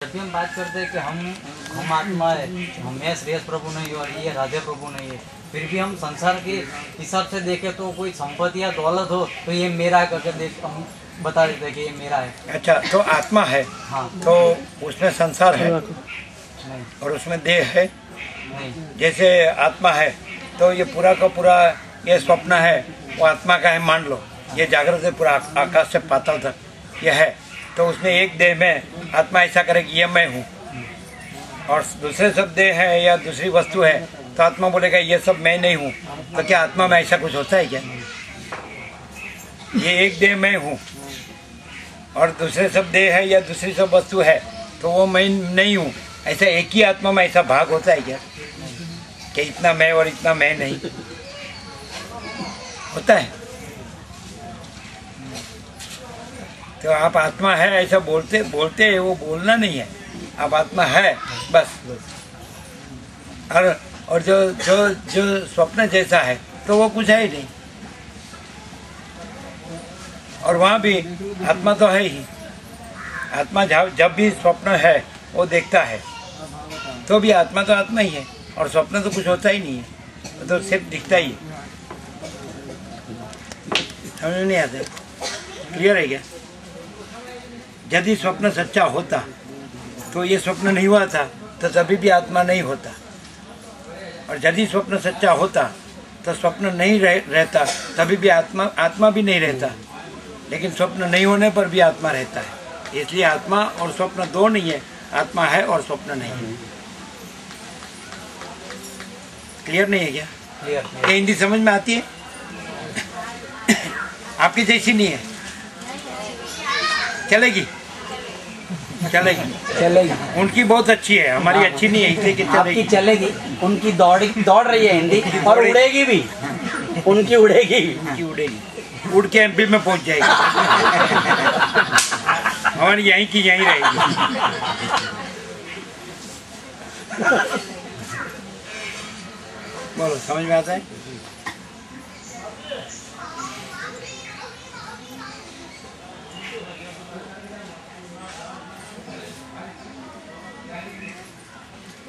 जब भी हम बात करते हैं कि हम आत्मा है, मैं श्रेयस प्रभु नहीं और ये राधे प्रभु नहीं है, फिर भी हम संसार के हिसाब से देखें तो कोई संपत्ति या दौलत हो तो ये मेरा है करके देख हम बता देते हैं कि ये मेरा है। अच्छा, तो आत्मा है। हाँ, तो उसमें संसार है नहीं और उसमें देह है। नहीं, जैसे आत्मा है तो ये पूरा का पूरा ये स्वप्न है वो आत्मा का है, मान लो ये जागृत है पूरा आकाश से पाताल तक ये है, तो उसमें एक देह में आत्मा ऐसा करेगी ये मैं हूँ, और दूसरे सब देह है या दूसरी वस्तु है तो आत्मा बोलेगा ये सब मैं नहीं हूँ। तो क्या आत्मा में ऐसा कुछ होता है क्या? ये एक देह मैं हूँ और दूसरे सब देह है या दूसरी सब वस्तु है तो वो मैं नहीं हूँ, ऐसा एक ही आत्मा में ऐसा भाग होता है क्या कि इतना मैं और इतना मैं नहीं होता है? तो आप आत्मा है ऐसा बोलते हैं, वो बोलना नहीं है, आप आत्मा है बस। और जो जो जो स्वप्न जैसा है तो वो कुछ है ही नहीं, और वहाँ भी आत्मा तो है ही। आत्मा जब भी स्वप्न है वो देखता है तो भी आत्मा तो आत्मा ही है, और स्वप्न तो कुछ होता ही नहीं है, तो सिर्फ दिखता ही है। समझ में नहीं आता? क्लियर है क्या? यदि स्वप्न सच्चा होता तो ये स्वप्न नहीं हुआ था, तो तभी भी आत्मा नहीं होता, और यदि स्वप्न सच्चा होता तो स्वप्न नहीं रहता, तभी भी आत्मा भी नहीं रहता, लेकिन स्वप्न नहीं होने पर भी आत्मा रहता है। इसलिए आत्मा और स्वप्न दो नहीं है, आत्मा है और स्वप्न नहीं है। क्लियर नहीं है क्या? क्लियर। ये हिंदी समझ में आती है? आपकी जैसी नहीं है, चलेगी चलेगी चलेगी। उनकी बहुत अच्छी है, हमारी अच्छी नहीं है, इसलिए कि आपकी चलेगी, उनकी दौड़ रही है हिंदी, और उड़ेगी भी, उनकी उड़ेगी भी। उनकी उड़ेगी, उड़ के एमपी में पहुंच जाएगी। हमारी यहीं की यहीं रहेगी। बोलो, समझ में आता है?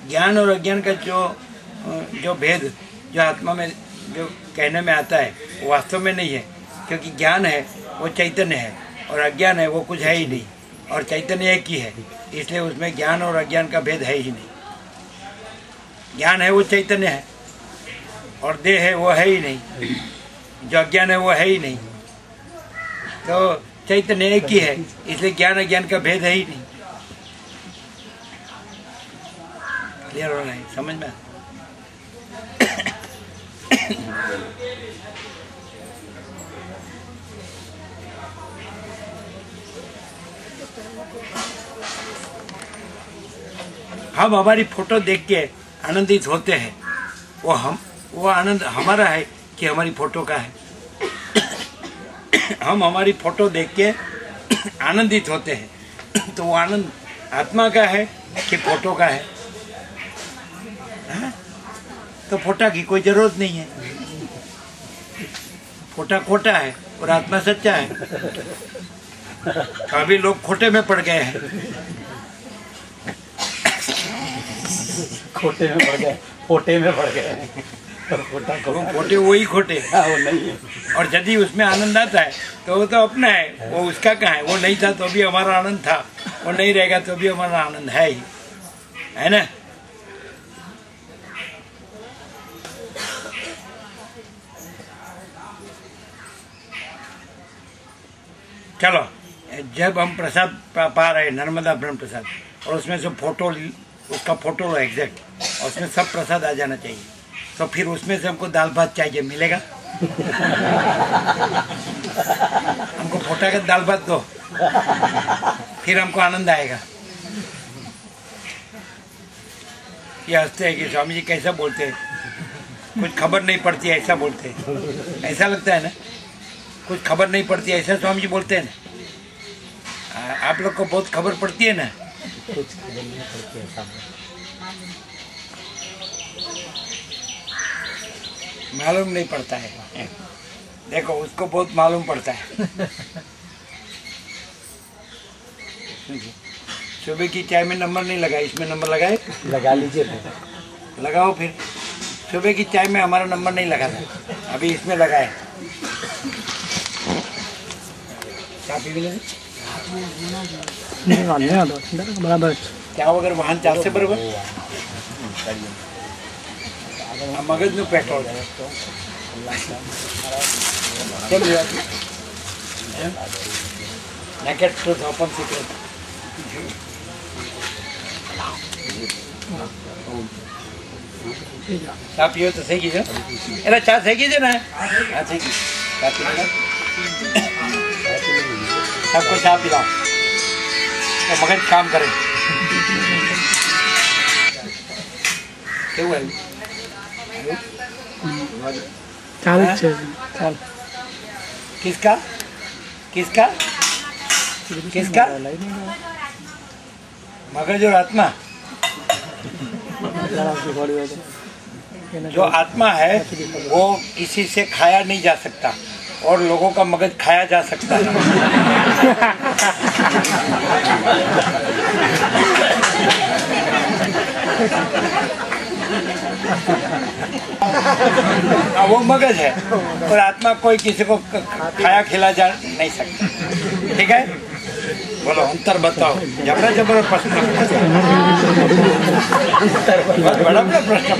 ज्ञान और अज्ञान का जो भेद जो आत्मा में जो कहने में आता है वो वास्तव में नहीं है, क्योंकि ज्ञान है वो चैतन्य है और अज्ञान है वो कुछ है ही नहीं, और चैतन्य एक ही है, इसलिए उसमें ज्ञान और अज्ञान का भेद है ही नहीं। ज्ञान है वो चैतन्य है और देह है वो है ही नहीं, जो अज्ञान है वो है ही नहीं, तो चैतन्य एक ही है, इसलिए ज्ञान अज्ञान का भेद है ही नहीं। क्लियर हो रहा है? समझ में? हम हमारी फोटो देख के आनंदित होते हैं, वो आनंद हमारा है कि हमारी फोटो का है? हम हमारी फोटो देख के आनंदित होते हैं, तो वो आनंद आत्मा का है कि फोटो का है? तो फोटा की कोई जरूरत नहीं है, फोटा खोटा है और आत्मा सच्चा है। अभी लोग खोटे में पड़ गए हैं, खोटे में पड़ गए, खोटे में पड़ गए, खोटे वही खोटे। वो नहीं है। और यदि उसमें आनंद आता है तो वो तो अपना है, वो उसका कहाँ है? वो नहीं था तो भी हमारा आनंद था, वो नहीं रहेगा तो भी हमारा आनंद है ही, है ना? चलो, जब हम प्रसाद पा रहे नर्मदा ब्रह्म प्रसाद, और उसमें से फोटो, उसका फोटो लो एग्जैक्ट, और उसमें सब प्रसाद आ जाना चाहिए, तो फिर उसमें से हमको दाल भात चाहिए, मिलेगा? हमको फोटा का दाल भात दो, फिर हमको आनंद आएगा। ये हंसते हैं कि स्वामी जी कैसा बोलते हैं, कुछ खबर नहीं पड़ती ऐसा बोलते हैं, ऐसा लगता है ना? कुछ खबर नहीं पड़ती ऐसा स्वामी जी बोलते हैं ना? आप लोग को बहुत खबर पड़ती है ना? कुछ खबर नहीं पड़ती है, मालूम नहीं पड़ता है। देखो उसको बहुत मालूम पड़ता है। सुबह की चाय में नंबर नहीं लगा, इसमें नंबर लगाए, लगा लीजिए। लगाओ फिर। सुबह की चाय में हमारा नंबर नहीं लगा था, अभी इसमें लगाए। चाय पी ले बराबर क्या अगर वाहन चालते बराबर मगज में petrol naked truth open secret चा पियो तो सही कीजिए अरे चा सही कीजिए ना हाँ सही कीजिए चा पी सबको चा पिलाओ तो मगज काम करे केवल चाल किसका किसका किसका मगज और आत्मा जो आत्मा है वो किसी से खाया नहीं जा सकता और लोगों का मगज खाया जा सकता है। वो मगज है और आत्मा कोई किसी को खाया खिला जा नहीं सकता। ठीक है, बोलो अंतर बताओ। जबरा जबरा प्रश्न बड़ा बड़ा प्रश्न।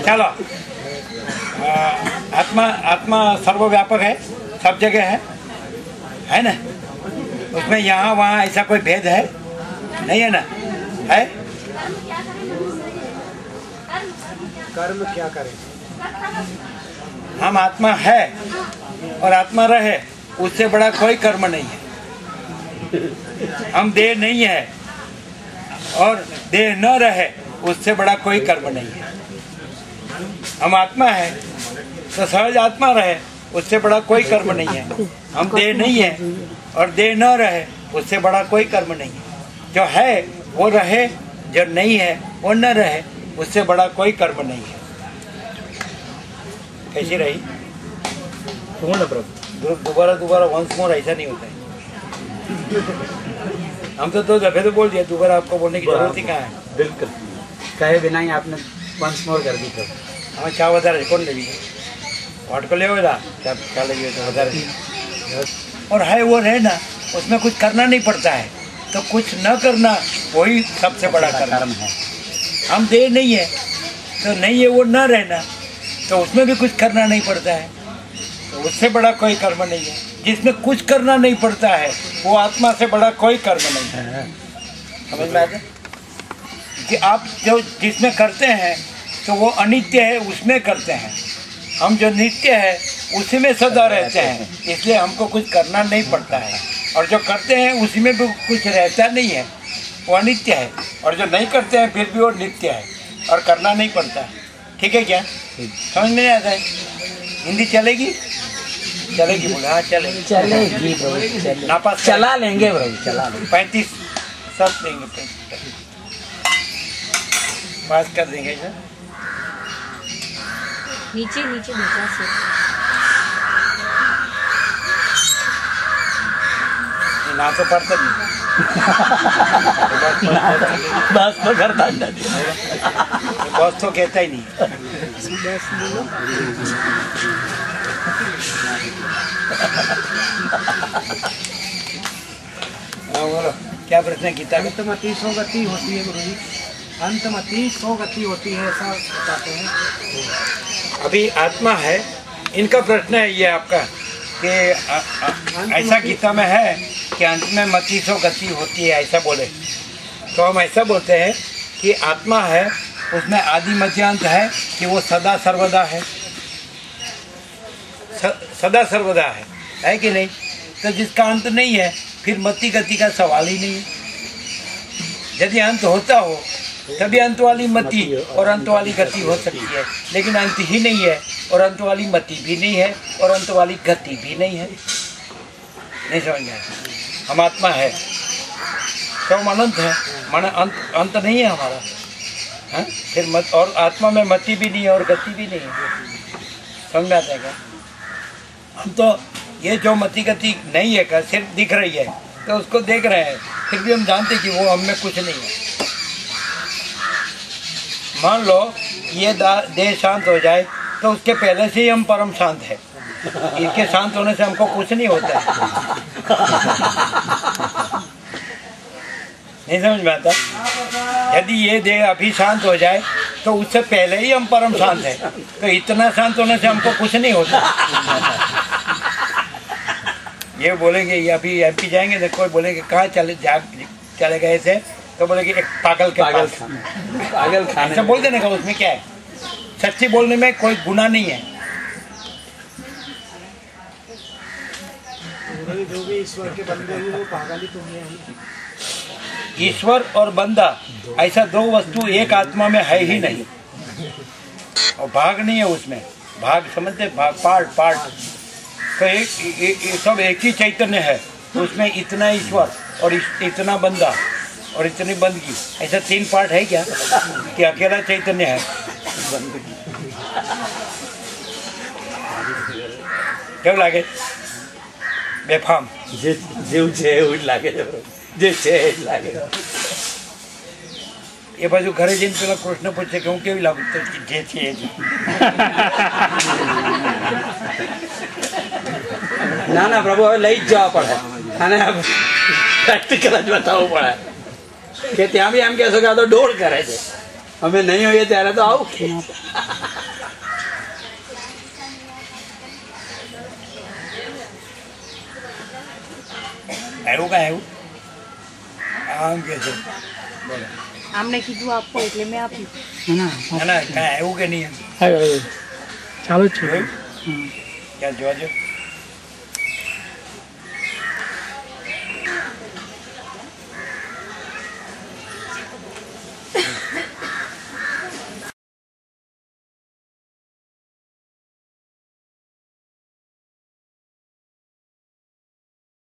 चलो आत्मा आत्मा सर्वव्यापक है, सब जगह है ना। उसमें यहाँ वहाँ ऐसा कोई भेद है नहीं है ना। है कर्म क्या करें? हम आत्मा है और आत्मा रहे, उससे बड़ा कोई कर्म नहीं है। हम देह नहीं है और देह न रहे, उससे बड़ा कोई कर्म नहीं है। हम आत्मा है तो सहज आत्मा रहे, उससे बड़ा कोई कर्म नहीं है। हम देह नहीं है और देह न रहे, उससे बड़ा कोई कर्म नहीं है। जो है वो रहे, जो नहीं है वो न रहे, उससे बड़ा कोई कर्म नहीं है। कैसी रही? दोबारा दोबारा वंस मोर ऐसा नहीं होता है। हम तो 2 दफे तो बोल दिया, दोबारा आपको बोलने की जरूरत ही कहाँ है। बिल्कुल कहे बिना ही आपने वंस मोर कर दी। तो हमें क्या बता रहे कौन लेगी वाट को ले क्या लगी तो बता रहे। और है वो रहे ना, उसमें कुछ करना नहीं पड़ता है, तो कुछ न करना वही सबसे बड़ा कर्म है। हम देह नहीं है तो नहीं है वो न रहना, तो उसमें भी कुछ करना नहीं पड़ता है, तो उससे बड़ा कोई कर्म नहीं है। जिसमें कुछ करना नहीं पड़ता है वो आत्मा से बड़ा कोई कर्म नहीं है। समझ में आता कि आप जो जिसमें करते हैं तो वो अनित्य है, उसमें करते हैं। हम जो नित्य है उसी में सदा रहते हैं, इसलिए हमको कुछ करना नहीं पड़ता है। और जो करते हैं उसी में भी कुछ रहता नहीं है, वो अनित्य है। और जो नहीं करते हैं फिर भी वो नित्य है और करना नहीं पड़ता है। ठीक है क्या? समझ में नहीं आता है? हिंदी चलेगी? चलेगी बोले? हाँ चलेगी। चलेगी प्रभु, नापास चला लेंगे प्रभु, चला लेंगे। 35 सब देंगे, 35 पास कर देंगे सर। नीचे नीचे दूसरा से ना तो पढ़ता नहीं। बस तो करता बॉस तो कहता ही नहीं। बोलो क्या प्रश्न है गीता? अंत में 30 गति होती है गुरुजी, अंत में 30 गति होती है ऐसा बताते हैं। अभी आत्मा है, इनका प्रश्न है ये आपका कि ऐसा गीता में है कि अंत में मति सो गति होती है, ऐसा बोले। तो हम ऐसा बोलते हैं कि आत्मा है, उसमें आदि मध्यांत है कि वो सदा सर्वदा है, सदा सर्वदा है कि नहीं? तो जिसका अंत नहीं है फिर मति गति का सवाल ही नहीं है। यदि अंत होता हो तभी अंत वाली मति और अंत वाली गति हो सकती है, लेकिन अंत ही नहीं है और अंत वाली मति भी नहीं है और अंत वाली गति भी नहीं है। नहीं समझ में? हम आत्मा है तो हम अनंत है, माना अंत नहीं है हमारा है? फिर मत और आत्मा में मति भी नहीं है और गति भी नहीं है। समझ में आता है क्या? हम तो ये जो मति गति नहीं है का सिर्फ दिख रही है, तो उसको देख रहे हैं, फिर भी हम जानते कि वो हम में कुछ नहीं है। मान लो ये देह शांत हो जाए तो उसके पहले से ही हम परम शांत है। इसके शांत होने से हमको कुछ नहीं होता है। नहीं समझ में आता? यदि ये देह अभी शांत हो जाए तो उससे पहले ही हम परम शांत है, तो इतना शांत होने से हमको कुछ नहीं होता। ये बोलेंगे, ये अभी एमपी जाएंगे तो कोई बोलेंगे कहाँ चले गए थे, तो बोलेंगे एक पागल के पास। पागल खाने ऐसा बोल देने का उसमें क्या है? सच्ची बोलने में कोई गुनाह नहीं है। जो भी ईश्वर के बंदे हैं वो पागल ही तो है। ईश्वर और बंदा ऐसा दो वस्तु एक आत्मा में है ही नहीं, और भाग नहीं है उसमें। भाग समझते? भाग पार्ट तो एक सब एक ही चैतन्य है। उसमें इतना ईश्वर और इतना बंदा और इतनी बंदगी, ऐसा 3 पार्ट है क्या कि अकेला चैतन्य है? क्यों लागे बेफाम? जीव છે એવું જ લાગે છે, જે છે એ જ લાગે। એ બાજુ ઘરે જઈને પેલા કૃષ્ણ પૂછે કે હું કેવી લાગુ, તો જે છે એ જ। ના ના પ્રભુ, હવે લઈ જ જવા પડે અને પ્રેક્ટિકલ જ બતાવવું પડે કે ત્યાં બી એમ કહેશો કે આ તો ડોળ કરે છે, અમે નહીં હોઈએ ત્યારે તો આવું કે એવું કાંઈ એવું આમ કે છે? બોલો આમને કીધું આપો એટલે મેં આપ્યું। ના કાંઈ એવું કે નહીં? ચાલુ જ છે। ક્યાં જોવા જો